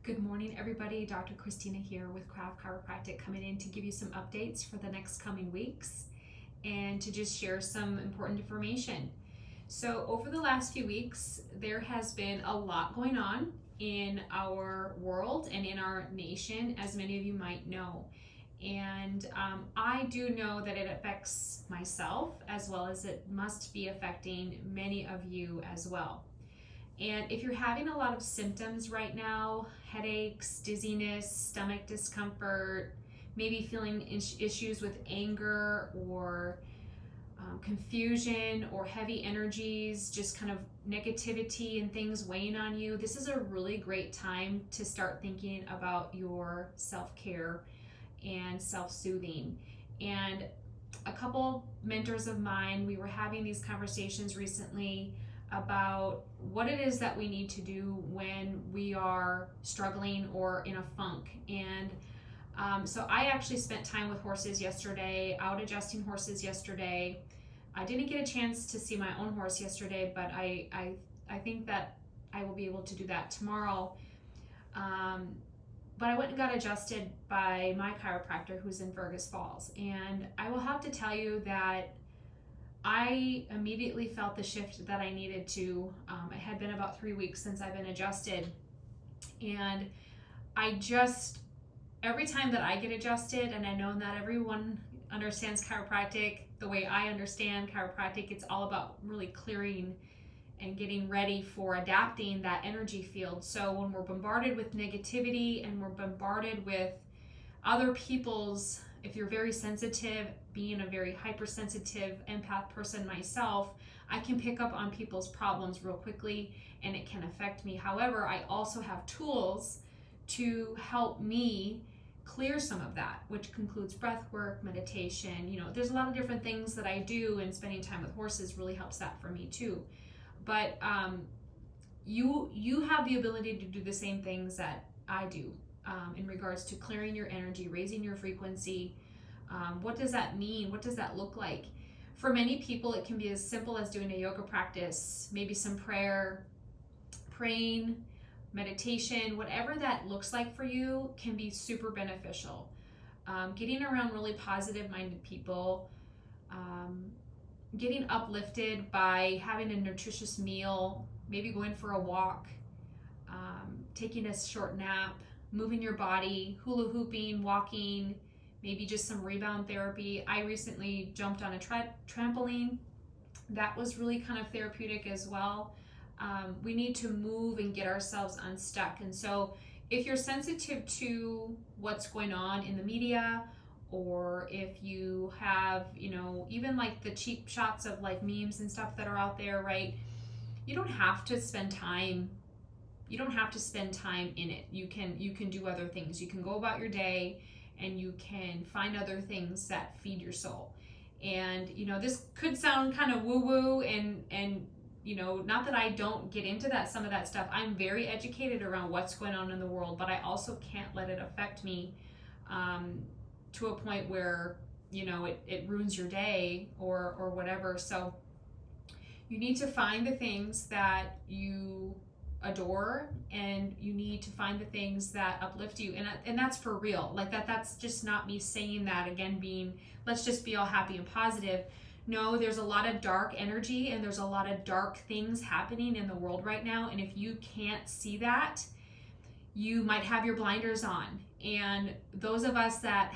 Good morning, everybody. Dr. Christina here with Craft Chiropractic, coming in to give you some updates for the next coming weeks and to just share some important information. So over the last few weeks, there has been a lot going on in our world and in our nation, as many of you might know. And I do know that it affects myself as well as it must be affecting many of you as well. And if you're having a lot of symptoms right now, headaches, dizziness, stomach discomfort, maybe feeling issues with anger or confusion or heavy energies, just kind of negativity and things weighing on you, this is a really great time to start thinking about your self-care and self-soothing. And a couple mentors of mine, we were having these conversations recently about what it is that we need to do when we are struggling or in a funk. And so I actually spent time with horses yesterday, out adjusting horses yesterday. I didn't get a chance to see my own horse yesterday, but I think that I will be able to do that tomorrow. But I went and got adjusted by my chiropractor who's in Fergus Falls. And I will have to tell you that I immediately felt the shift that I needed to. It had been about 3 weeks since I've been adjusted. And every time that I get adjusted, and I know not everyone understands chiropractic the way I understand chiropractic, it's all about really clearing and getting ready for adapting that energy field. So when we're bombarded with negativity and we're bombarded with other people's, if you're very sensitive, being a very hypersensitive empath person myself, I can pick up on people's problems real quickly and it can affect me. However, I also have tools to help me clear some of that, which includes breath work, meditation. There's a lot of different things that I do, and spending time with horses really helps that for me too. But you have the ability to do the same things that I do in regards to clearing your energy, raising your frequency. What does that mean? What does that look like? For many people, it can be as simple as doing a yoga practice, maybe some praying, meditation, whatever that looks like for you can be super beneficial. Getting around really positive-minded people, getting uplifted by having a nutritious meal, maybe going for a walk, taking a short nap, moving your body, hula hooping, walking, maybe just some rebound therapy. I recently jumped on a trampoline. That was really kind of therapeutic as well. We need to move and get ourselves unstuck. And so if you're sensitive to what's going on in the media, or if you have, even like the cheap shots of like memes and stuff that are out there, right? You don't have to spend time in it. You can do other things. You can go about your day and you can find other things that feed your soul. And this could sound kind of woo-woo and not that I don't get into some of that stuff. I'm very educated around what's going on in the world, but I also can't let it affect me to a point where it ruins your day or whatever. So you need to find the things that you adore, and you need to find the things that uplift you, and that's for real. Like that's just not me saying that again, being let's just be all happy and positive. No, there's a lot of dark energy and there's a lot of dark things happening in the world right now, and if you can't see that, you might have your blinders on. And those of us that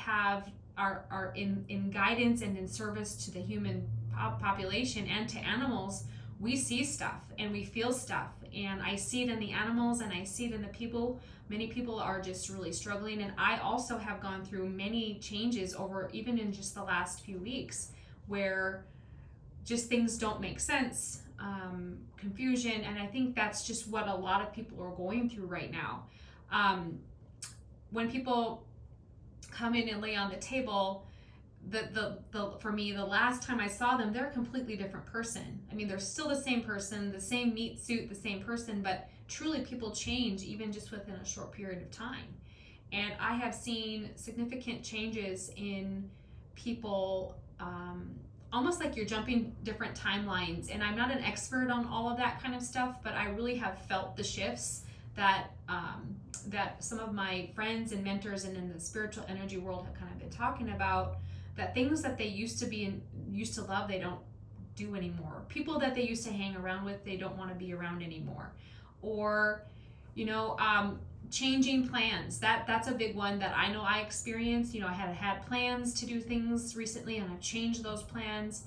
are in guidance and in service to the human population and to animals, we see stuff and we feel stuff, and I see it in the animals and I see it in the people. Many people are just really struggling, and I also have gone through many changes over even in just the last few weeks where just things don't make sense, confusion, and I think that's just what a lot of people are going through right now. When people come in and lay on the table, for me, the last time I saw them, they're a completely different person. I mean, they're still the same person, the same meat suit, the same person, but truly people change even just within a short period of time. And I have seen significant changes in people, almost like you're jumping different timelines. And I'm not an expert on all of that kind of stuff, but I really have felt the shifts that that some of my friends and mentors and in the spiritual energy world have kind of been talking about, that things that they used to love, they don't do anymore. People that they used to hang around with, they don't want to be around anymore. Or, changing plans. That's a big one that I know I experienced. I had plans to do things recently, and I've changed those plans.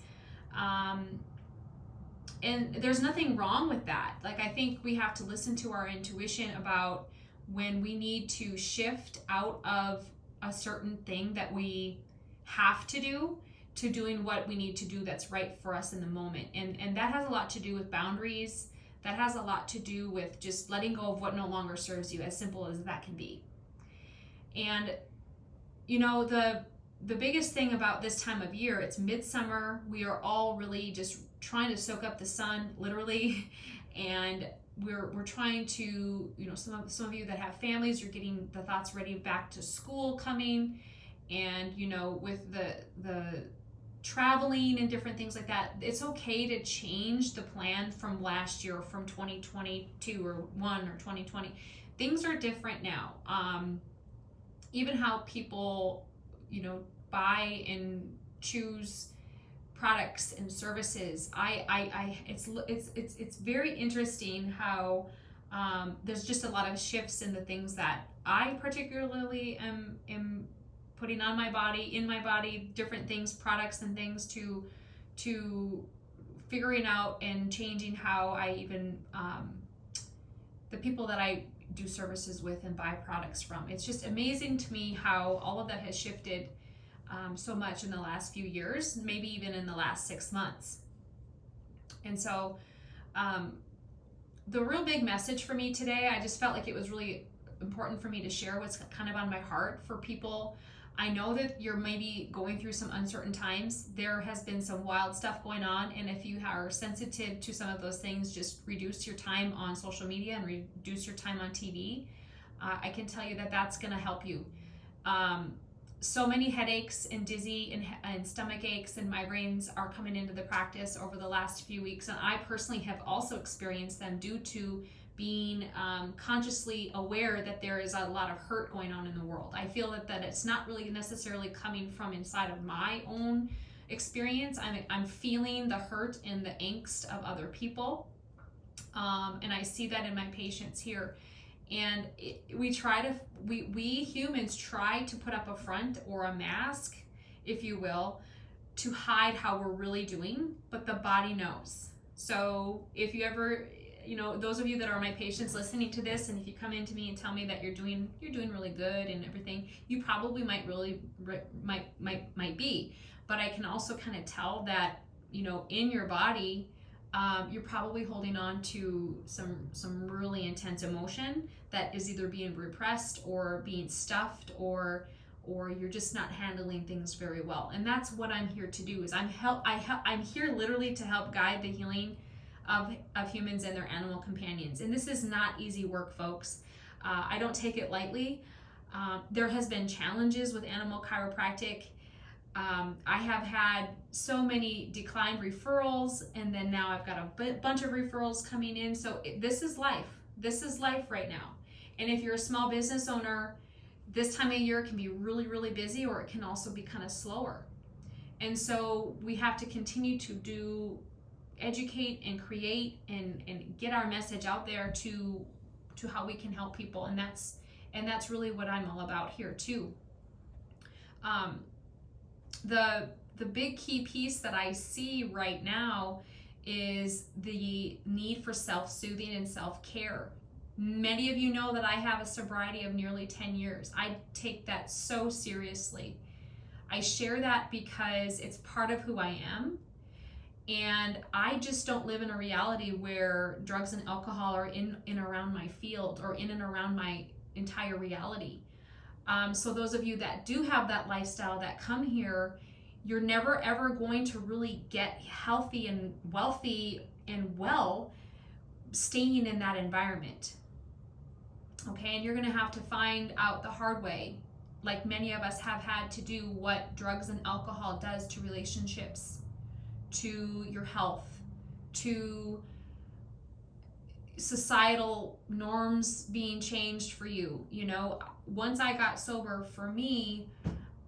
And there's nothing wrong with that. Like, I think we have to listen to our intuition about when we need to shift out of a certain thing that we have to do to doing what we need to do that's right for us in the moment. And that has a lot to do with boundaries. That has a lot to do with just letting go of what no longer serves you, as simple as that can be. And, the biggest thing about this time of year, it's midsummer. We are all really just trying to soak up the sun, literally. And we're trying to, some of you that have families, you're getting the thoughts ready back to school coming. And, with the traveling and different things like that, it's okay to change the plan from last year, from 2022 or 2020. Things are different now. Even how people, buy and choose products and services. It's very interesting how there's just a lot of shifts in the things that I particularly am putting on my body, in my body, different things, products and things to figuring out and changing how I even, the people that I do services with and buy products from. It's just amazing to me how all of that has shifted so much in the last few years, maybe even in the last 6 months. And so the real big message for me today, I just felt like it was really important for me to share what's kind of on my heart for people. I know that you're maybe going through some uncertain times. There has been some wild stuff going on, and if you are sensitive to some of those things, just reduce your time on social media and reduce your time on TV. I can tell you that that's going to help you. So many headaches and dizzy and stomach aches and migraines are coming into the practice over the last few weeks, and I personally have also experienced them due to being consciously aware that there is a lot of hurt going on in the world. I feel that it's not really necessarily coming from inside of my own experience. I'm feeling the hurt and the angst of other people, and I see that in my patients here. And we humans try to put up a front or a mask, if you will, to hide how we're really doing, but the body knows. So if you ever, those of you that are my patients listening to this, and if you come into me and tell me that you're doing really good and everything, you probably might be. But I can also kind of tell that, in your body, you're probably holding on to some really intense emotion that is either being repressed or being stuffed, or you're just not handling things very well. And that's what I'm here to do. Is I'm here literally to help guide the healing of humans and their animal companions. And this is not easy work, folks. I don't take it lightly. There has been challenges with animal chiropractic. I have had so many declined referrals, and then now I've got a bunch of referrals coming in. So this is life. This is life right now. And if you're a small business owner, this time of year can be really, really busy, or it can also be kind of slower. And so we have to continue to educate and create and get our message out there to how we can help people. And that's really what I'm all about here too. The big key piece that I see right now is the need for self-soothing and self-care. Many of you know that I have a sobriety of nearly 10 years. I take that so seriously. I share that because it's part of who I am. And I just don't live in a reality where drugs and alcohol are in and around my field, or in and around my entire reality. So those of you that do have that lifestyle that come here, you're never ever going to really get healthy and wealthy and well staying in that environment. Okay, and you're going to have to find out the hard way, like many of us have had to do, what drugs and alcohol does to relationships, to your health, to societal norms being changed for you. Once I got sober, for me,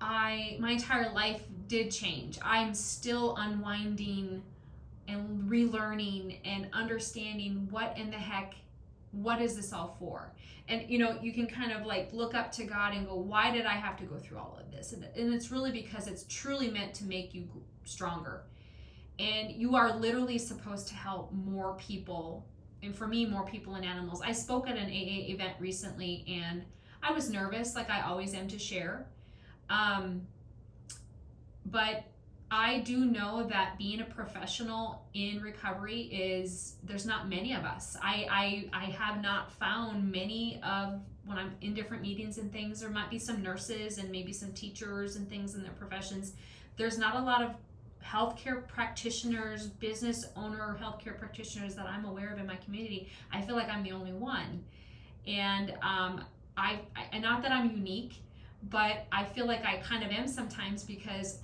my entire life did change. I'm still unwinding and relearning and understanding what is this all for? And you can kind of like look up to God and go, why did I have to go through all of this? And it's really because it's truly meant to make you stronger. And you are literally supposed to help more people. And for me, more people and animals. I spoke at an AA event recently, and I was nervous, like I always am, to share. But I do know that being a professional in recovery there's not many of us. I have not found many of, when I'm in different meetings and things, there might be some nurses and maybe some teachers and things in their professions. There's not a lot of healthcare practitioners, business owner healthcare practitioners that I'm aware of in my community. I feel like I'm the only one. And I not that I'm unique, but I feel like I kind of am sometimes, because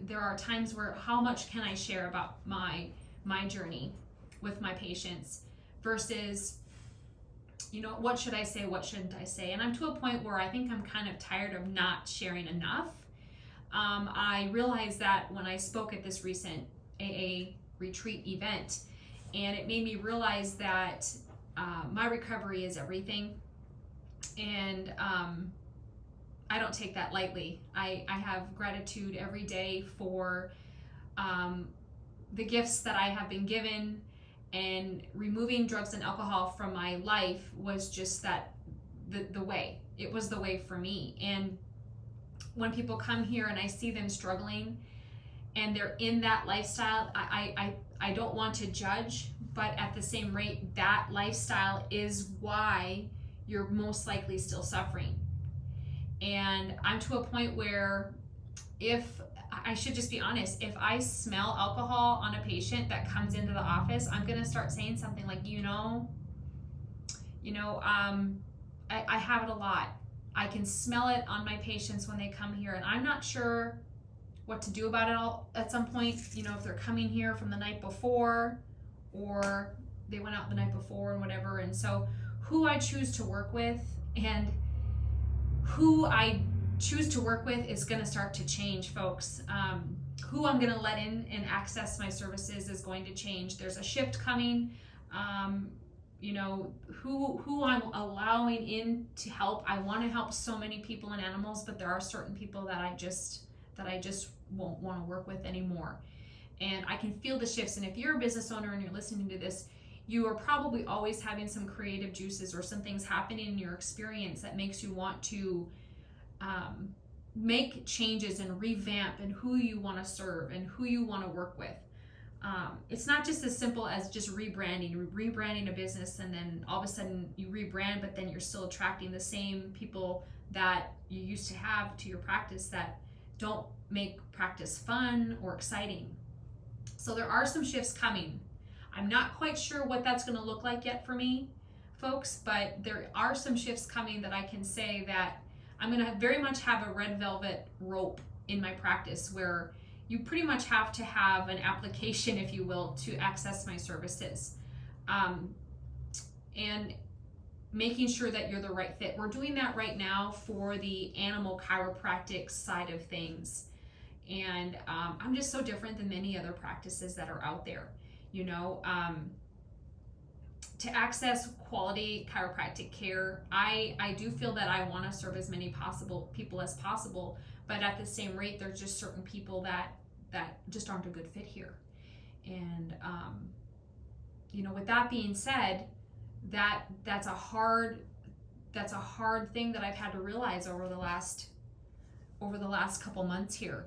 there are times where how much can I share about my journey with my patients versus, what should I say, what shouldn't I say? And I'm to a point where I think I'm kind of tired of not sharing enough. I realized that when I spoke at this recent AA retreat event, and it made me realize that my recovery is everything. And I don't take that lightly. I have gratitude every day for the gifts that I have been given, and removing drugs and alcohol from my life was just the way. It was the way for me. And when people come here and I see them struggling and they're in that lifestyle, I don't want to judge, but at the same rate, that lifestyle is why you're most likely still suffering. And I'm to a point where, if I should just be honest, if I smell alcohol on a patient that comes into the office, I'm going to start saying something like, I have it a lot. I can smell it on my patients when they come here, and I'm not sure what to do about it all at some point. If they're coming here from the night before, or they went out the night before and whatever. And so who I choose to work with and who I choose to work with is going to start to change, folks. Who I'm going to let in and access my services is going to change. There's a shift coming. Who I'm allowing in to help. I want to help so many people and animals, but there are certain people that I just won't want to work with anymore. And I can feel the shifts. And if you're a business owner and you're listening to this, you are probably always having some creative juices or some things happening in your experience that makes you want to make changes and revamp and who you want to serve and who you want to work with. It's not just as simple as just rebranding a business, and then all of a sudden you rebrand, but then you're still attracting the same people that you used to have to your practice that don't make practice fun or exciting. So there are some shifts coming. I'm not quite sure what that's going to look like yet for me, folks, but there are some shifts coming that I can say that I'm going to very much have a red velvet rope in my practice, where you pretty much have to have an application, if you will, to access my services. And making sure that you're the right fit. We're doing that right now for the animal chiropractic side of things. And I'm just so different than many other practices that are out there. To access quality chiropractic care, I do feel that I want to serve as many people as possible, but at the same rate, there's just certain people that just aren't a good fit here. And with that being said, that's a hard thing that I've had to realize over the last couple months here.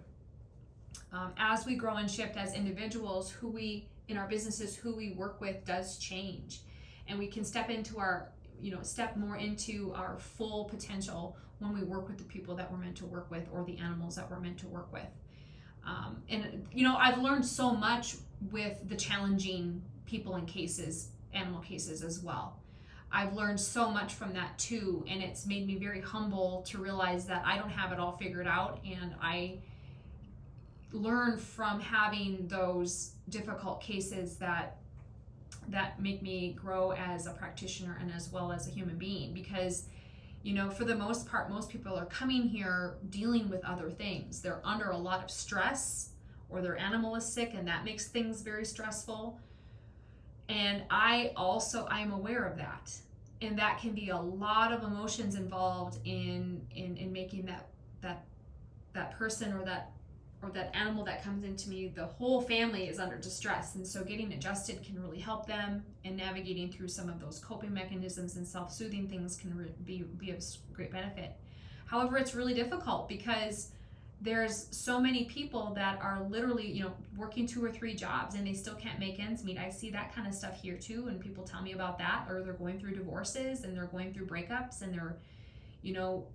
As we grow and shift as individuals, in our businesses, who we work with does change, and we can step more into our full potential when we work with the people that we're meant to work with, or the animals that we're meant to work with. I've learned so much with the challenging people and animal cases as well. I've learned so much from that too, and it's made me very humble to realize that I don't have it all figured out, and I learn from having those difficult cases that that make me grow as a practitioner and as well as a human being. Because, you know, for the most part, most people are coming here dealing with other things. They're under a lot of stress, or their animal is sick, and that makes things very stressful. And I'm aware of that. And that can be a lot of emotions involved in making that person or that animal that comes into me, the whole family is under distress. And so getting adjusted can really help them, and navigating through some of those coping mechanisms and self-soothing things can be of great benefit. However, it's really difficult because there's so many people that are literally, you know, working 2 or 3 jobs and they still can't make ends meet. I see that kind of stuff here too, and people tell me about that, or they're going through divorces and they're going through breakups and they're, you know,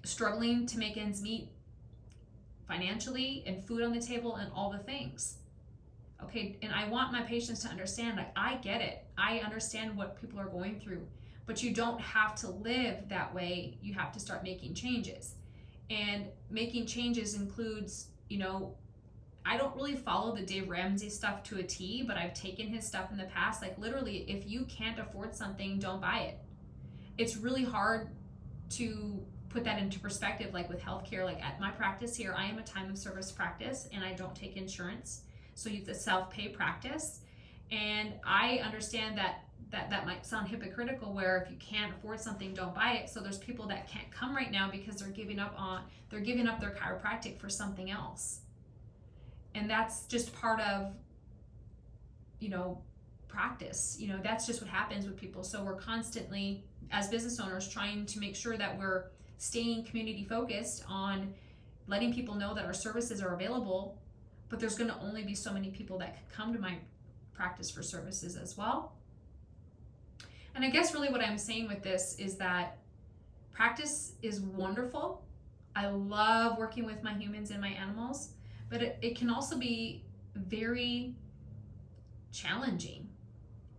struggling to make ends meet financially and food on the table and all the things. Okay, and I want my patients to understand, like, I get it. I understand what people are going through, but you don't have to live that way. You have to start making changes. And making changes includes, you know, I don't really follow the Dave Ramsey stuff to a T, but I've taken his stuff in the past. Like, literally, if you can't afford something, don't buy it. It's really hard to put that into perspective, like with healthcare. Like at my practice here, I am a time of service practice and I don't take insurance. So it's a self-pay practice. And I understand that might sound hypocritical, where if you can't afford something, don't buy it. So there's people that can't come right now because they're giving up their chiropractic for something else. And that's just part of, you know, practice. You know, that's just what happens with people. So we're constantly, as business owners, trying to make sure that we're staying community focused on letting people know that our services are available, but there's going to only be so many people that can come to my practice for services as well. And I guess really what I'm saying with this is that practice is wonderful. I love working with my humans and my animals, but it can also be very challenging.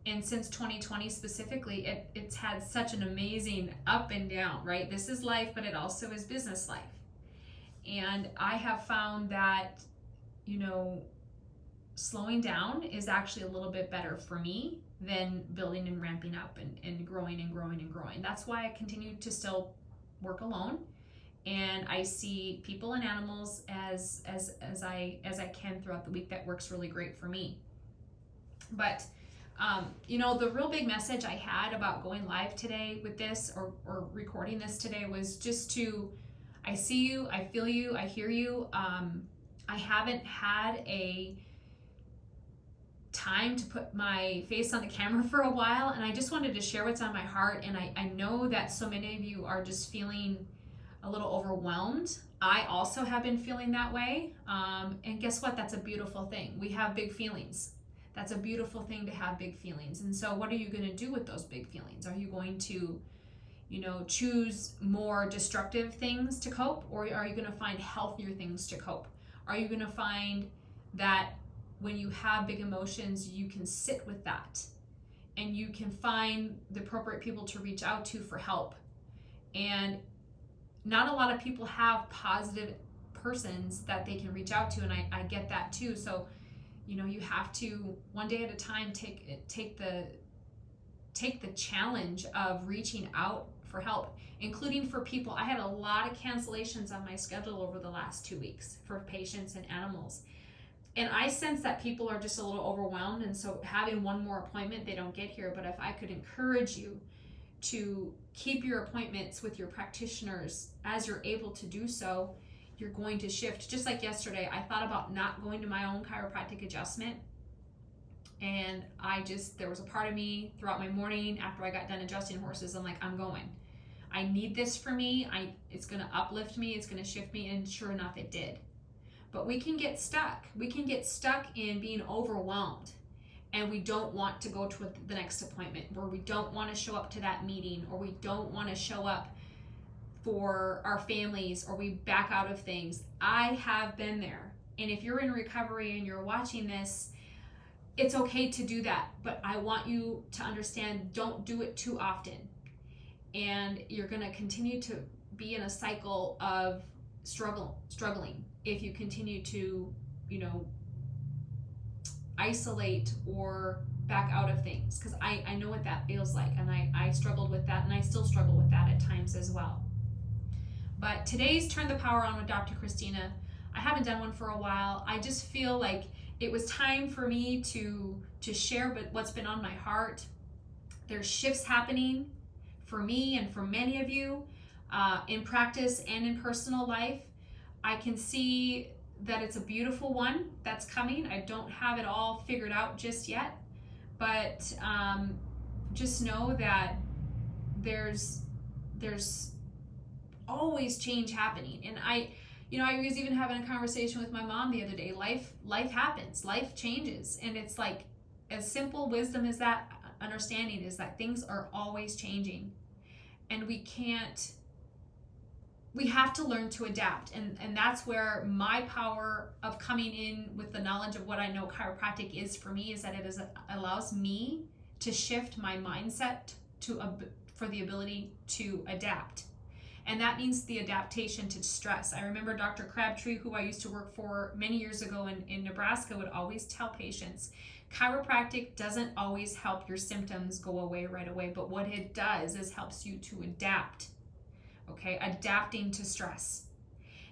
And since 2020 specifically, it's had such an amazing up and down, right? This is life, but it also is business life. And I have found that, you know, slowing down is actually a little bit better for me than building and ramping up and growing and growing and growing. That's why I continue to still work alone, and I see people and animals as I can throughout the week. That works really great for me. But you know, the real big message I had about going live today with this, or recording this today, was just to, I see you, I feel you, I hear you. I haven't had a time to put my face on the camera for a while, and I just wanted to share what's on my heart. And I know that so many of you are just feeling a little overwhelmed. I also have been feeling that way. And guess what? That's a beautiful thing. We have big feelings. That's a beautiful thing to have big feelings. And so what are you going to do with those big feelings? Are you going to, you know, choose more destructive things to cope, or are you going to find healthier things to cope? Are you going to find that when you have big emotions, you can sit with that and you can find the appropriate people to reach out to for help? And not a lot of people have positive persons that they can reach out to, and I get that too. So, you know, you have to, one day at a time, take the challenge of reaching out for help, including for people. I had a lot of cancellations on my schedule over the last 2 weeks for patients and animals. And I sense that people are just a little overwhelmed, and so having one more appointment, they don't get here. But if I could encourage you to keep your appointments with your practitioners as you're able to do so, you're going to shift. Just like yesterday, I thought about not going to my own chiropractic adjustment. And there was a part of me throughout my morning after I got done adjusting horses, I'm like, I'm going. I need this for me. It's going to uplift me. It's going to shift me. And sure enough, it did. But we can get stuck. We can get stuck in being overwhelmed. And we don't want to go to the next appointment, or we don't want to show up to that meeting, or we don't want to show up for our families, or we back out of things. I have been there. And if you're in recovery and you're watching this, it's okay to do that. But I want you to understand, don't do it too often. And you're going to continue to be in a cycle of struggling if you continue to, you know, isolate or back out of things, because I know what that feels like, and I struggled with that, and I still struggle with that at times as well. But today's Turn the Power On with Dr. Christina, I haven't done one for a while. I just feel like it was time for me to share what's been on my heart. There's shifts happening for me and for many of you in practice and in personal life. I can see that it's a beautiful one that's coming. I don't have it all figured out just yet, but just know that there's always change happening. And I was even having a conversation with my mom the other day. Life happens, life changes, and it's like, as simple wisdom as that understanding is, that things are always changing, and we have to learn to adapt. And that's where my power of coming in with the knowledge of what I know chiropractic is for me, is that it allows me to shift my mindset for the ability to adapt. And that means the adaptation to stress. I remember Dr. Crabtree, who I used to work for many years ago in Nebraska, would always tell patients, chiropractic doesn't always help your symptoms go away right away, but what it does is helps you to adapt. Okay, adapting to stress.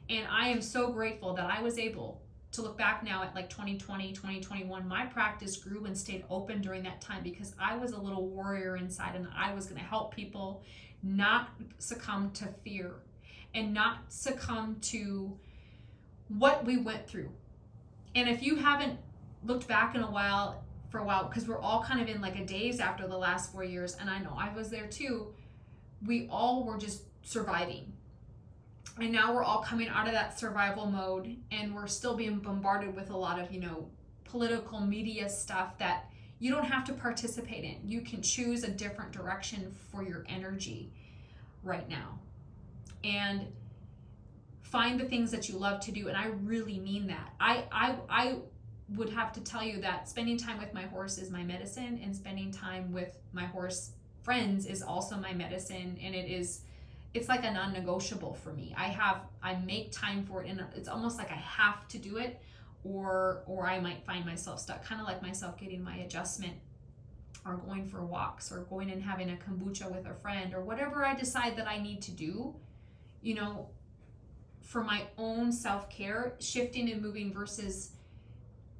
And I am so grateful that I was able to look back now at like 2020, 2021. My practice grew and stayed open during that time, because I was a little warrior inside, and I was going to help people not succumb to fear and not succumb to what we went through. And if you haven't looked back for a while, because we're all kind of in like a daze after the last 4 years, and I know I was there too, we all were just surviving. And now we're all coming out of that survival mode, and we're still being bombarded with a lot of, political media stuff that you don't have to participate in. You can choose a different direction for your energy right now, and find the things that you love to do. And I really mean that. I would have to tell you that spending time with my horse is my medicine, and spending time with my horse friends is also my medicine. And it's like a non-negotiable for me. I make time for it, and it's almost like I have to do it, or I might find myself stuck, kind of like myself getting my adjustment, or going for walks, or going and having a kombucha with a friend, or whatever I decide that I need to do, for my own self-care, shifting and moving versus,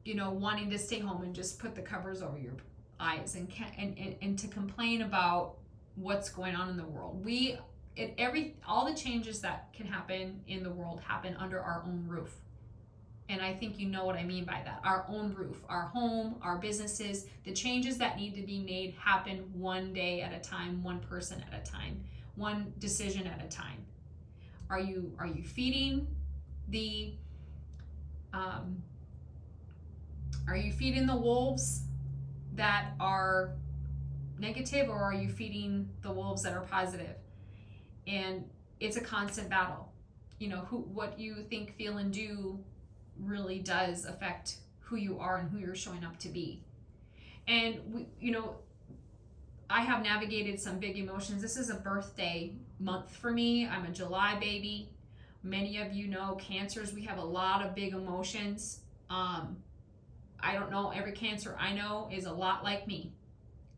wanting to stay home and just put the covers over your eyes and to complain about what's going on in the world. All the changes that can happen in the world happen under our own roof. And I think you know what I mean by that. Our own roof, our home, our businesses, the changes that need to be made happen one day at a time, one person at a time, one decision at a time. Are you feeding the wolves that are negative, or are you feeding the wolves that are positive? And it's a constant battle. What you think, feel, and do really does affect who you are and who you're showing up to be. And I have navigated some big emotions. This is a birthday month for me. I'm a July baby. Many of you know cancers, we have a lot of big emotions. I don't know, every Cancer I know is a lot like me.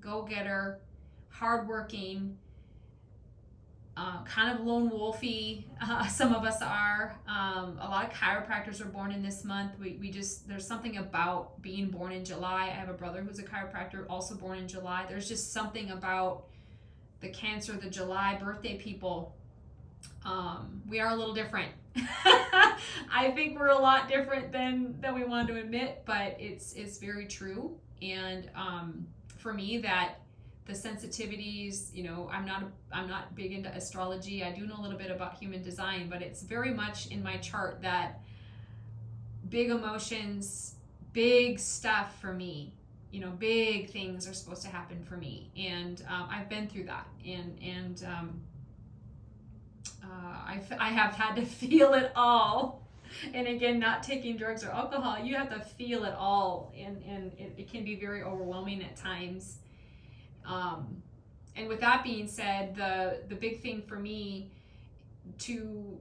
Go-getter, hardworking, kind of lone wolfy. Some of us are. A lot of chiropractors are born in this month. There's something about being born in July. I have a brother who's a chiropractor, also born in July. There's just something about the Cancer, the July birthday people. We are a little different. I think we're a lot different than we want to admit, but it's very true. And for me, that the sensitivities, I'm not big into astrology. I do know a little bit about human design, but it's very much in my chart that big emotions, big stuff for me, big things are supposed to happen for me. And I've been through that. And I have had to feel it all. And again, not taking drugs or alcohol, you have to feel it all. And it can be very overwhelming at times. And with that being said, the big thing for me to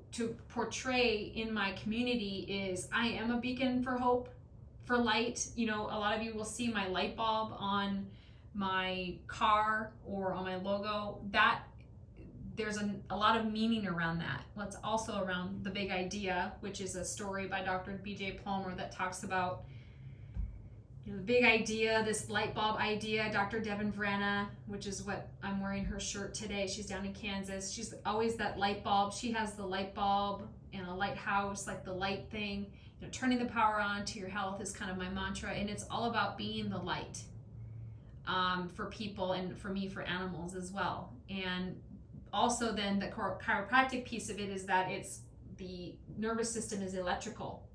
portray in my community is I am a beacon for hope for light. You know, a lot of you will see my light bulb on my car or on my logo. That there's a lot of meaning around that. What's also around the big idea, which is a story by Dr. B.J. Palmer that talks about, you know, the big idea, this light bulb idea. Dr. Devin Vrana, which is what I'm wearing her shirt today. She's down in Kansas. She's always that light bulb. She has the light bulb and a lighthouse, like the light thing. You know, turning the power on to your health is kind of my mantra, and it's all about being the light for people, and for me, for animals as well. And also then the chiropractic piece of it is that it's the nervous system is electrical,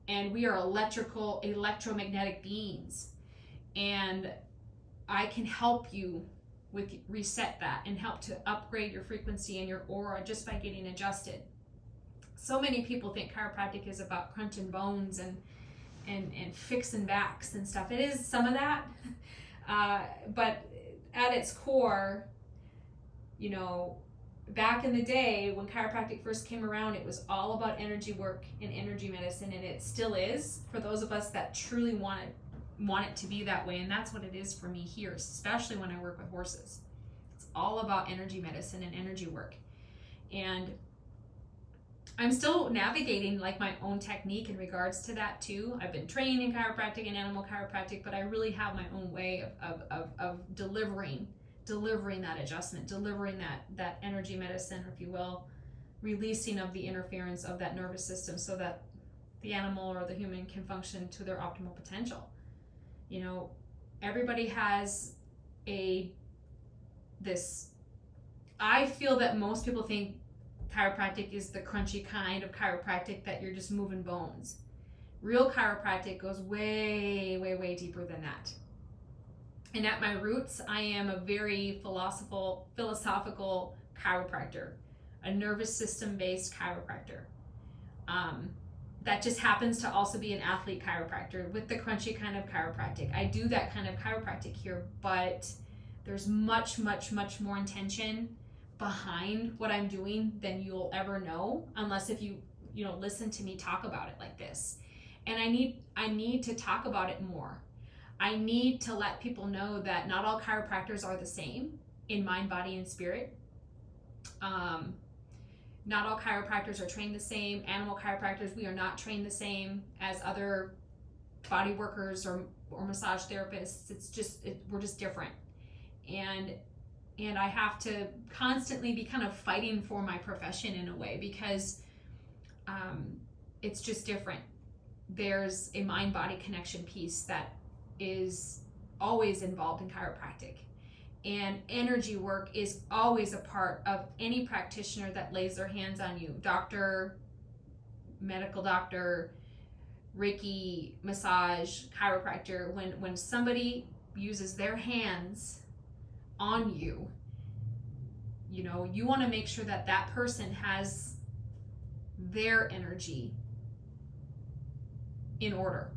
and we are electromagnetic beings, and I can help you with reset that and help to upgrade your frequency and your aura just by getting adjusted. So many people think chiropractic is about crunching bones and fixing backs and stuff. It is some of that, but at its core, you know, back in the day when chiropractic first came around, it was all about energy work and energy medicine, and it still is for those of us that truly want it to be that way. And that's what it is for me here, especially when I work with horses. It's all about energy medicine and energy work. And I'm still navigating like my own technique in regards to that too. I've been trained in chiropractic and animal chiropractic, but I really have my own way of delivering that adjustment, delivering that energy medicine, if you will, releasing of the interference of that nervous system so that the animal or the human can function to their optimal potential. You know, everybody has I feel that most people think chiropractic is the crunchy kind of chiropractic that you're just moving bones. Real chiropractic goes way, way, way deeper than that. And at my roots, I am a very philosophical chiropractor, a nervous system based chiropractor. That just happens to also be an athlete chiropractor with the crunchy kind of chiropractic. I do that kind of chiropractic here, but there's much, much, much more intention behind what I'm doing than you'll ever know, unless if you listen to me talk about it like this. And I need to talk about it more. I need to let people know that not all chiropractors are the same in mind, body, and spirit. Not all chiropractors are trained the same. Animal chiropractors, we are not trained the same as other body workers or massage therapists. We're just different. And I have to constantly be kind of fighting for my profession in a way, because it's just different. There's a mind-body connection piece that is always involved in chiropractic. And energy work is always a part of any practitioner that lays their hands on you. Doctor, medical doctor, Reiki, massage, chiropractor. When somebody uses their hands on you, you want to make sure that that person has their energy in order.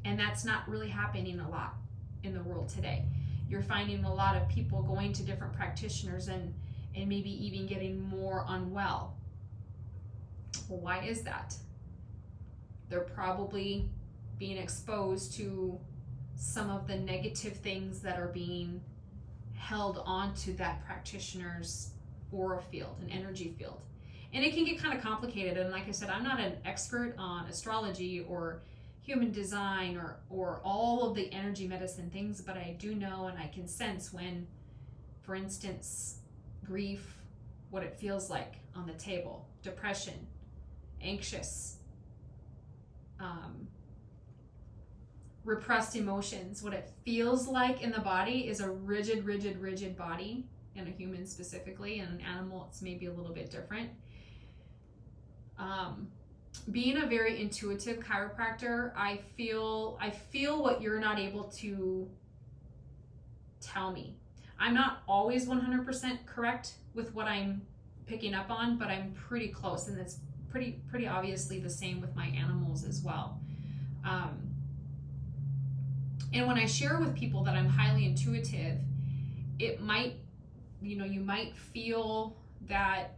And that's not really happening a lot in the world today. You're finding a lot of people going to different practitioners and maybe even getting more unwell. Well, why is that? They're probably being exposed to some of the negative things that are being held onto that practitioner's aura field and energy field. And it can get kind of complicated. And like I said, I'm not an expert on astrology or human design or all of the energy medicine things, but I do know and I can sense when, for instance, grief, what it feels like on the table, depression, anxious, repressed emotions, what it feels like in the body is a rigid body, in a human specifically. In an animal, it's maybe a little bit different. Being a very intuitive chiropractor, I feel what you're not able to tell me. I'm not always 100% correct with what I'm picking up on, but I'm pretty close, and it's pretty obviously the same with my animals as well. And when I share with people that I'm highly intuitive, it might, you might feel that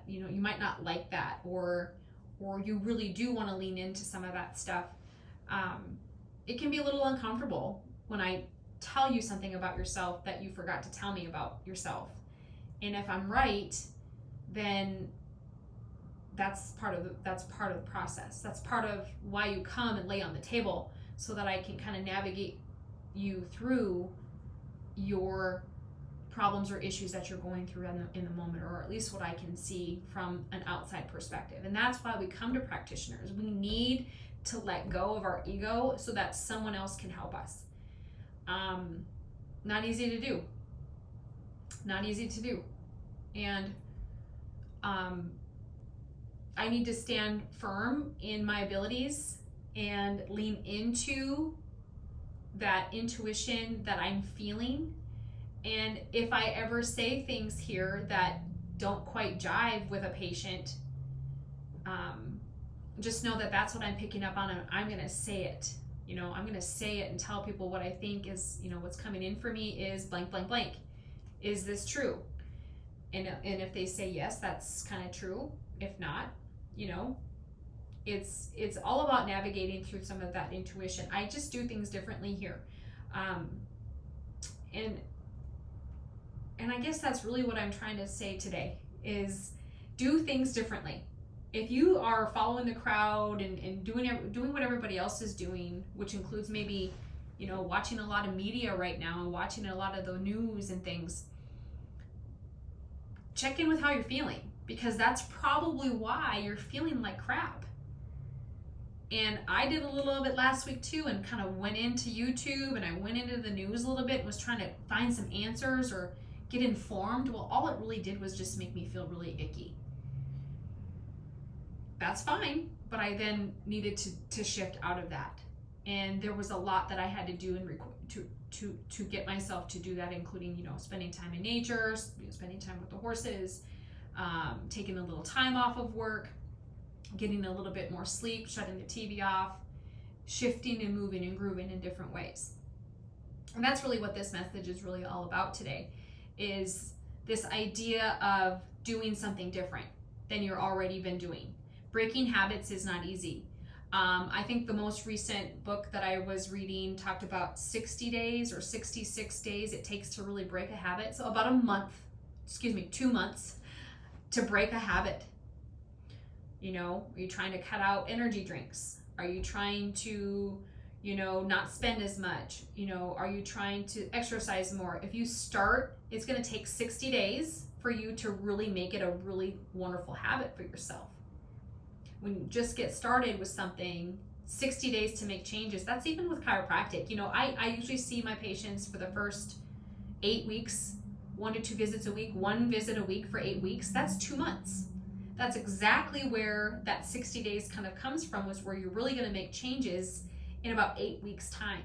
you might not like that, or you really do want to lean into some of that stuff. it can be a little uncomfortable when I tell you something about yourself that you forgot to tell me about yourself. And if I'm right, then that's part of the process. That's part of why you come and lay on the table, so that I can kind of navigate you through your problems or issues that you're going through in the moment, or at least what I can see from an outside perspective. And that's why we come to practitioners. We need to let go of our ego so that someone else can help us. Not easy to do. Not easy to do. And I need to stand firm in my abilities and lean into that intuition that I'm feeling. And if I ever say things here that don't quite jive with a patient, just know that that's what I'm picking up on, and I'm going to say it. I'm going to say it and tell people what I think is, what's coming in for me is blank, blank, blank. Is this true? And if they say yes, that's kind of true. If not, it's all about navigating through some of that intuition. I just do things differently here. And I guess that's really what I'm trying to say today, is do things differently. If you are following the crowd and doing what everybody else is doing, which includes maybe, watching a lot of media right now and watching a lot of the news and things, check in with how you're feeling, because that's probably why you're feeling like crap. And I did a little of it last week too, and kind of went into YouTube and I went into the news a little bit and was trying to find some answers or get informed. Well, all it really did was just make me feel really icky. That's fine, but I then needed to shift out of that. And there was a lot that I had to do to get myself to do that, including, spending time in nature, spending time with the horses, taking a little time off of work, getting a little bit more sleep, shutting the TV off, shifting and moving and grooving in different ways. And that's really what this message is really all about today, is this idea of doing something different than you're already been doing. Breaking habits is not easy. I think the most recent book that I was reading talked about 60 days or 66 days it takes to really break a habit. So about 2 months to break a habit. Are you trying to cut out energy drinks? Are you trying to, not spend as much? Are you trying to exercise more? If you start, it's going to take 60 days for you to really make it a really wonderful habit for yourself. When you just get started with something, 60 days to make changes. That's even with chiropractic. I usually see my patients for the first 8 weeks, 1 to 2 visits a week, 1 visit a week for 8 weeks. That's 2 months. That's exactly where that 60 days kind of comes from, was where you're really going to make changes in about 8 weeks time.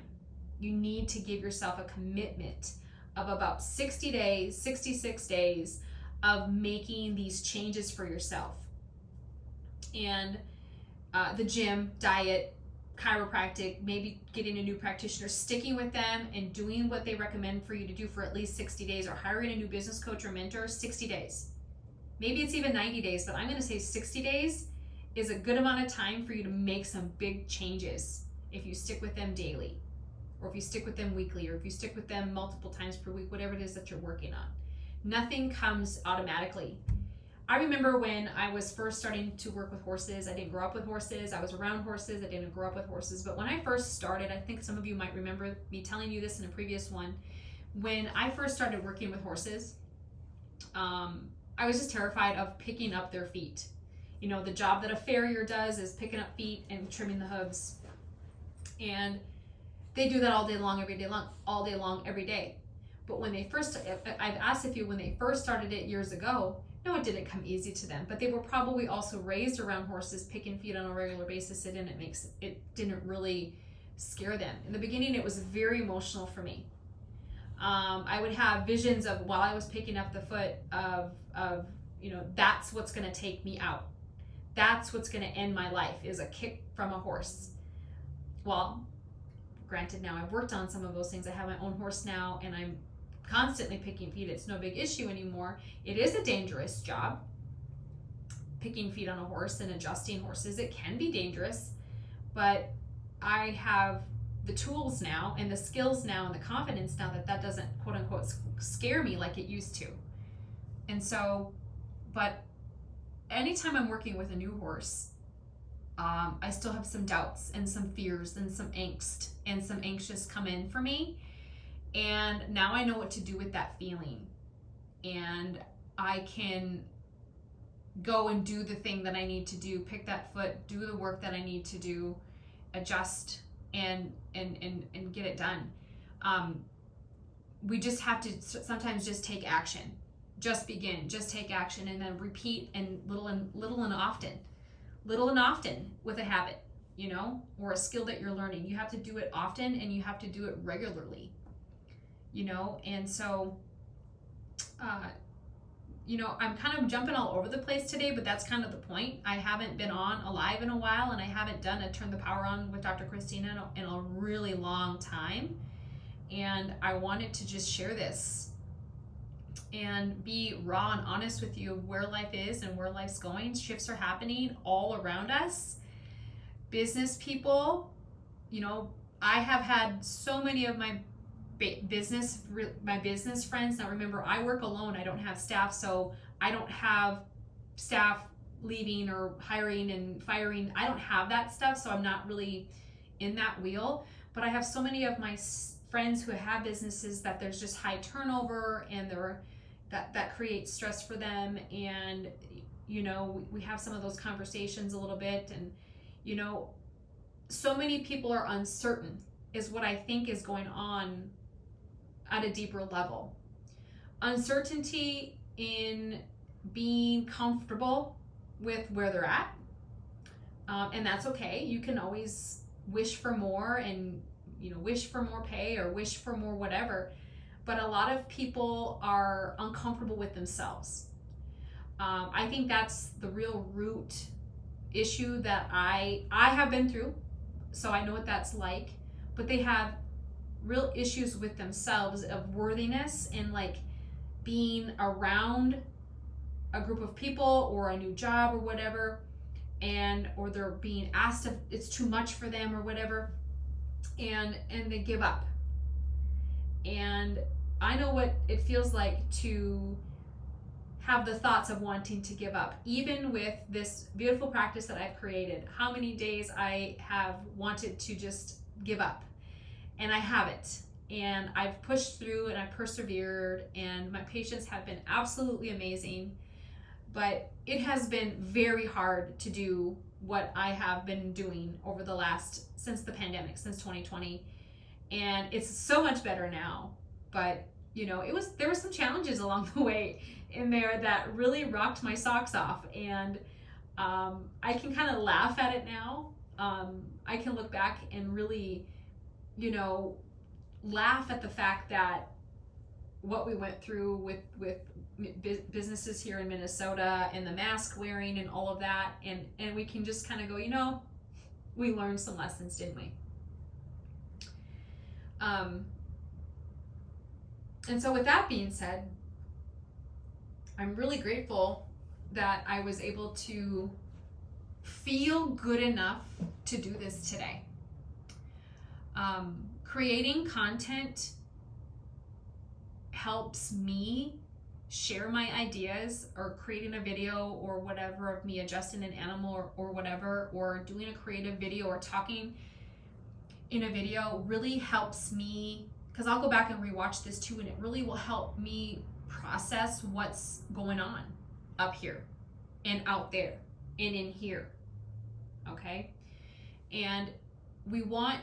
You need to give yourself a commitment of about 60 days, 66 days of making these changes for yourself. And the gym, diet, chiropractic, maybe getting a new practitioner, sticking with them and doing what they recommend for you to do for at least 60 days, or hiring a new business coach or mentor, 60 days. Maybe it's even 90 days, but I'm going to say 60 days is a good amount of time for you to make some big changes if you stick with them daily, or if you stick with them weekly, or if you stick with them multiple times per week, whatever it is that you're working on. Nothing comes automatically. I remember when I was first starting to work with horses. I didn't grow up with horses. I was around horses. I didn't grow up with horses. But when I first started, I think some of you might remember me telling you this in a previous one. When I first started working with horses, I was just terrified of picking up their feet. The job that a farrier does is picking up feet and trimming the hooves. And they do that all day long, every day. But when they first, I've asked if you, when they first started it years ago, no, it didn't come easy to them, but they were probably also raised around horses, picking feet on a regular basis. It didn't really scare them. In the beginning, it was very emotional for me. I would have visions of, while I was picking up the foot, of that's what's going to take me out. That's what's going to end my life, is a kick from a horse. Well, granted, now I've worked on some of those things. I have my own horse now, and I'm constantly picking feet. It's no big issue anymore. It is a dangerous job, picking feet on a horse and adjusting horses. It can be dangerous, but I have the tools now and the skills now and the confidence now that doesn't quote unquote scare me like it used to. And so, but anytime I'm working with a new horse, I still have some doubts and some fears and some angst and some anxious come in for me. And now I know what to do with that feeling. And I can go and do the thing that I need to do, pick that foot, do the work that I need to do, adjust and get it done. We just have to sometimes just take action. Just begin, just take action, and then repeat, and little and often with a habit, you know, or a skill that you're learning. You have to do it often, and you have to do it regularly, you know. And so you know, I'm kind of jumping all over the place today, but that's kind of the point. I haven't been on Alive in a while, and I haven't done a Turn the Power On with Dr. Christina in a really long time. And I wanted to just share this and be raw and honest with you of where life is and where life's going. Shifts are happening all around us. Business people, you know, I have had so many of my business friends. Now remember, I work alone. I don't have staff, so I don't have staff leaving or hiring and firing. I don't have that stuff, so I'm not really in that wheel. But I have so many of my friends who have businesses that there's just high turnover, and that creates stress for them. And you know, we have some of those conversations a little bit, and you know, so many people are uncertain is what I think is going on at a deeper level. Uncertainty in being comfortable with where they're at, and that's okay. You can always wish for more, and you know, wish for more pay or wish for more whatever, but a lot of people are uncomfortable with themselves. I think that's the real root issue that I have been through, so I know what that's like. But they have real issues with themselves of worthiness and like being around a group of people or a new job or whatever, and or they're being asked if it's too much for them or whatever, and they give up. And I know what it feels like to have the thoughts of wanting to give up, even with this beautiful practice that I've created. How many days I have wanted to just give up, and I haven't. And I've pushed through and I've persevered, and my patients have been absolutely amazing. But it has been very hard to do what I have been doing over the since the pandemic, since 2020. And it's so much better now. But you know, there were some challenges along the way in there that really rocked my socks off. And I can kind of laugh at it now. I can look back and really, you know, laugh at the fact that what we went through with businesses here in Minnesota and the mask wearing and all of that, and we can just kind of go, you know, we learned some lessons, didn't we? And so with that being said, I'm really grateful that I was able to feel good enough to do this today. Creating content helps me share my ideas, or creating a video or whatever of me adjusting an animal or whatever, or doing a creative video or talking in a video really helps me, because I'll go back and rewatch this too, and it really will help me process what's going on up here and out there and in here. Okay? And we want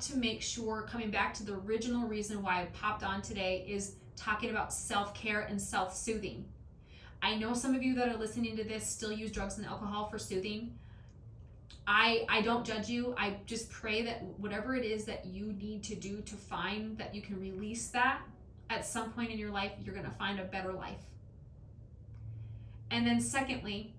to make sure, coming back to the original reason why I popped on today, is talking about self-care and self-soothing. I know some of you that are listening to this still use drugs and alcohol for soothing. I don't judge you. I just pray that whatever it is that you need to do to find that you can release that at some point in your life, you're going to find a better life. And then secondly,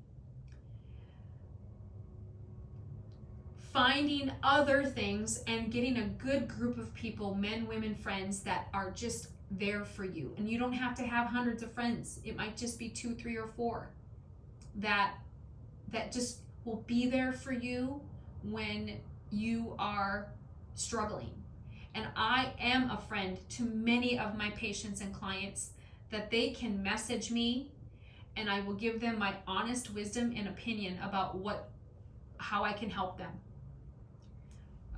finding other things and getting a good group of people, men, women, friends that are just there for you. And you don't have to have hundreds of friends. It might just be 2, 3, or 4 that just will be there for you when you are struggling. And I am a friend to many of my patients and clients that they can message me and I will give them my honest wisdom and opinion about how I can help them.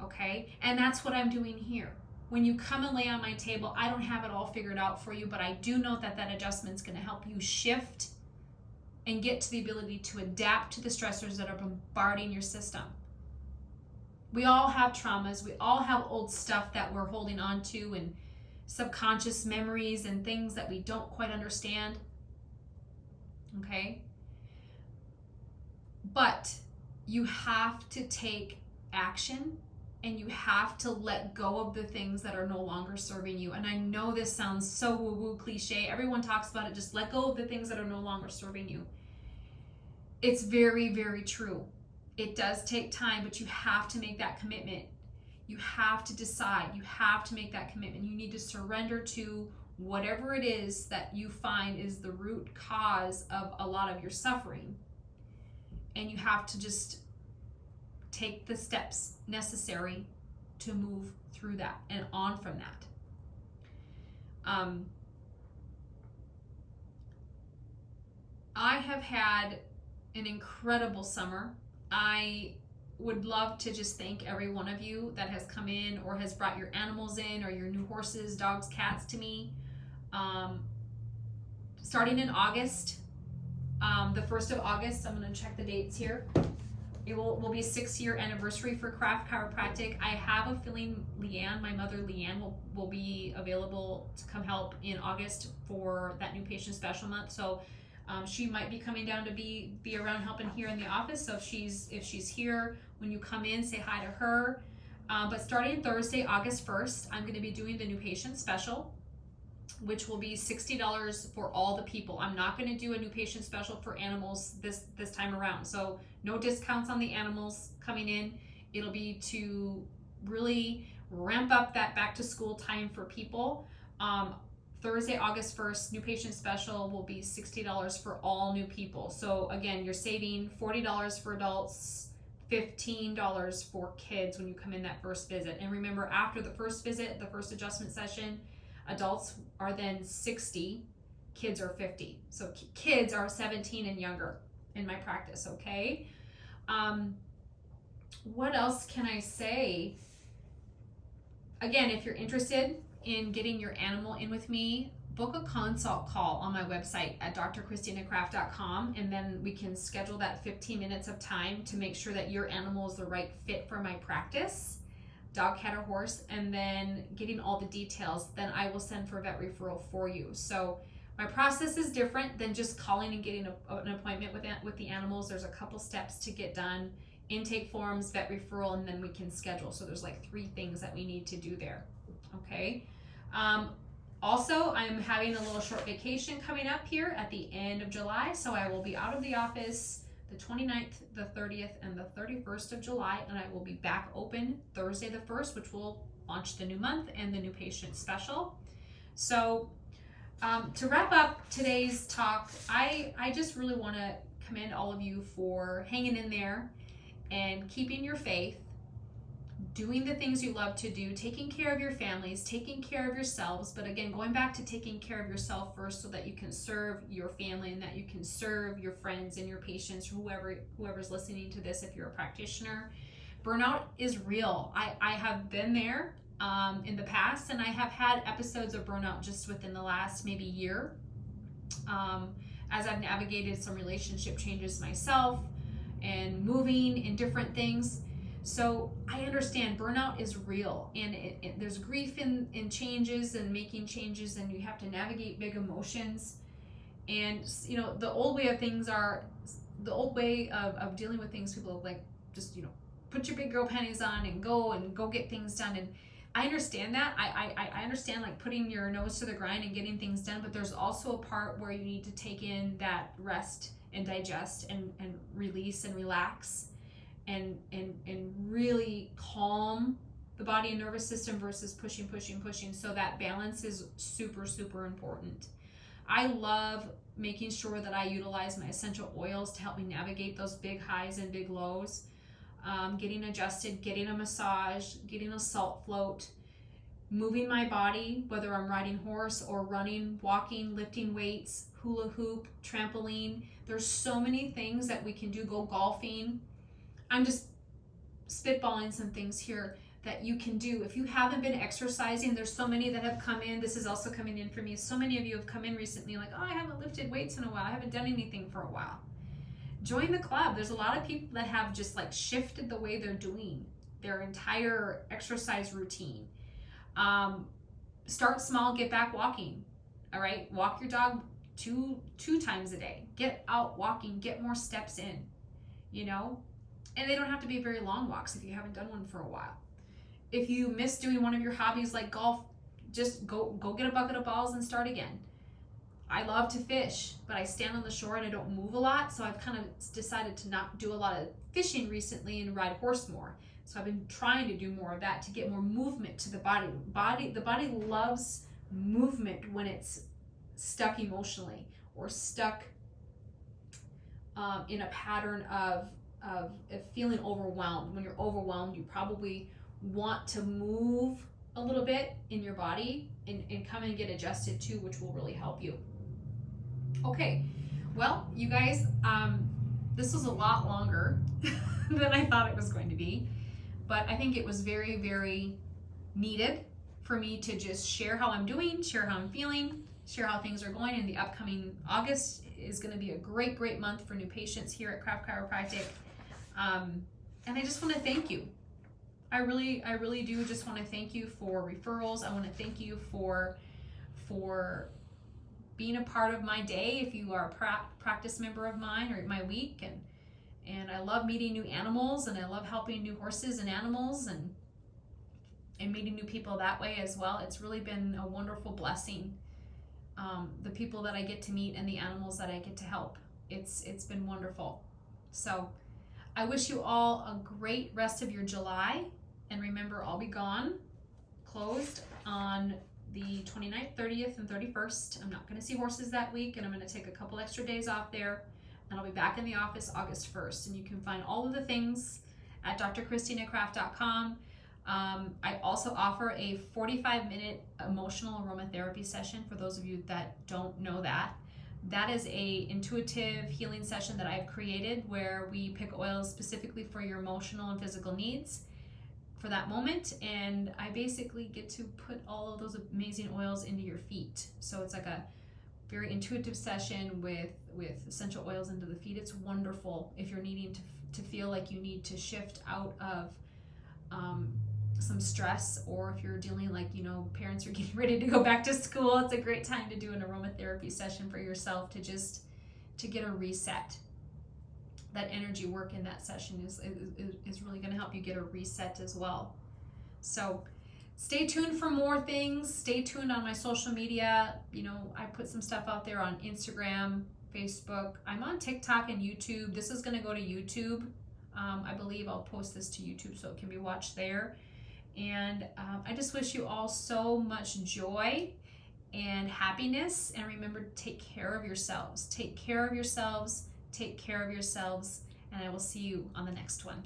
Okay? And that's what I'm doing here. When you come and lay on my table, I don't have it all figured out for you, but I do know that adjustment's going to help you shift and get to the ability to adapt to the stressors that are bombarding your system. We all have traumas. We all have old stuff that we're holding on to and subconscious memories and things that we don't quite understand. Okay? But you have to take action and you have to let go of the things that are no longer serving you. And I know this sounds so woo-woo cliche. Everyone talks about it. Just let go of the things that are no longer serving you. It's very, very true. It does take time, but you have to make that commitment. You have to decide. You have to make that commitment. You need to surrender to whatever it is that you find is the root cause of a lot of your suffering. And you have to just take the steps necessary to move through that and on from that. I have had an incredible summer. I would love to just thank every one of you that has come in or has brought your animals in or your new horses, dogs, cats to me. Starting in August, the 1st of August, I'm going to check the dates here. It will be a 6-year anniversary for Craft Chiropractic. I have a feeling Leanne, my mother Leanne, will be available to come help in August for that new patient special month. So she might be coming down to be around helping here in the office. So if she's here, when you come in, say hi to her. But starting Thursday, August 1st, I'm going to be doing the new patient special, which will be $60 for all the people. I'm not going to do a new patient special for animals this time around. So no discounts on the animals coming in. It'll be to really ramp up that back to school time for people. Thursday, August 1st, new patient special will be $60 for all new people. So again, you're saving $40 for adults, $15 for kids when you come in that first visit. And remember, after the first visit, the first adjustment session, adults are then $60, kids are $50. So kids are 17 and younger in my practice, okay? What else can I say? Again, if you're interested in getting your animal in with me, book a consult call on my website at drchristinacraft.com, and then we can schedule that 15 minutes of time to make sure that your animal is the right fit for my practice, dog, cat, or horse, and then getting all the details, then I will send for a vet referral for you. So my process is different than just calling and getting an appointment with the animals. There's a couple steps to get done: intake forms, vet referral, and then we can schedule. So there's like 3 things that we need to do there. Okay. Also, I'm having a little short vacation coming up here at the end of July. So I will be out of the office the 29th, the 30th, and the 31st of July, and I will be back open Thursday the 1st, which will launch the new month and the new patient special. So to wrap up today's talk, I just really want to commend all of you for hanging in there and keeping your faith, doing the things you love to do, taking care of your families, taking care of yourselves, but again, going back to taking care of yourself first so that you can serve your family and that you can serve your friends and your patients, whoever's listening to this if you're a practitioner. Burnout is real. I have been there in the past, and I have had episodes of burnout just within the last maybe year as I've navigated some relationship changes myself and moving and different things. So I understand burnout is real, and there's grief in changes and making changes, and you have to navigate big emotions. And you know, the old way of dealing with things, people like just, you know, put your big girl panties on and go get things done. And I understand that. I understand like putting your nose to the grind and getting things done, but there's also a part where you need to take in that rest and digest and release and relax. And really calm the body and nervous system versus pushing. So that balance is super, super important. I love making sure that I utilize my essential oils to help me navigate those big highs and big lows. getting adjusted, getting a massage, getting a salt float, moving my body, whether I'm riding horse or running, walking, lifting weights, hula hoop, trampoline. There's so many things that we can do. Go golfing. I'm just spitballing some things here that you can do. If you haven't been exercising, there's so many that have come in. This is also coming in for me. So many of you have come in recently like, oh, I haven't lifted weights in a while. I haven't done anything for a while. Join the club. There's a lot of people that have just like shifted the way they're doing their entire exercise routine. Start small, get back walking. All right. Walk your dog two times a day. Get out walking, get more steps in, you know, and they don't have to be very long walks if you haven't done one for a while. If you miss doing one of your hobbies like golf, just go get a bucket of balls and start again. I love to fish, but I stand on the shore and I don't move a lot, so I've kind of decided to not do a lot of fishing recently and ride horse more. So I've been trying to do more of that to get more movement to the body. The body loves movement when it's stuck emotionally or stuck in a pattern of feeling overwhelmed. When you're overwhelmed, you probably want to move a little bit in your body and come and get adjusted too, which will really help you. Okay, well, you guys, this was a lot longer than I thought it was going to be, but I think it was very, very needed for me to just share how I'm doing, share how I'm feeling, share how things are going. In the upcoming August is going to be a great, great month for new patients here at Craft Chiropractic. And I just want to thank you. I really do just want to thank you for referrals. I want to thank you for being a part of my day if you are a practice member of mine or my week. And I love meeting new animals, and I love helping new horses and animals and meeting new people that way as well. It's really been a wonderful blessing. The people that I get to meet and the animals that I get to help. It's been wonderful. So I wish you all a great rest of your July. And remember, I'll be gone, closed on the 29th, 30th, and 31st. I'm not going to see horses that week, and I'm going to take a couple extra days off there. And I'll be back in the office August 1st. And you can find all of the things at drchristinacraft.com. I also offer a 45-minute emotional aromatherapy session for those of you that don't know that. That is a intuitive healing session that I've created where we pick oils specifically for your emotional and physical needs for that moment, and I basically get to put all of those amazing oils into your feet. So it's like a very intuitive session with essential oils into the feet. It's wonderful if you're needing to feel like you need to shift out of some stress, or if you're dealing like, you know, parents are getting ready to go back to school. It's a great time to do an aromatherapy session for yourself to get a reset. That energy work in that session is really going to help you get a reset as well. So stay tuned for more things. Stay tuned on my social media. You know, I put some stuff out there on Instagram, Facebook. I'm on TikTok and YouTube. This is going to go to YouTube. I believe I'll post this to YouTube so it can be watched there. And I just wish you all so much joy and happiness. And remember to take care of yourselves. Take care of yourselves. Take care of yourselves, and I will see you on the next one.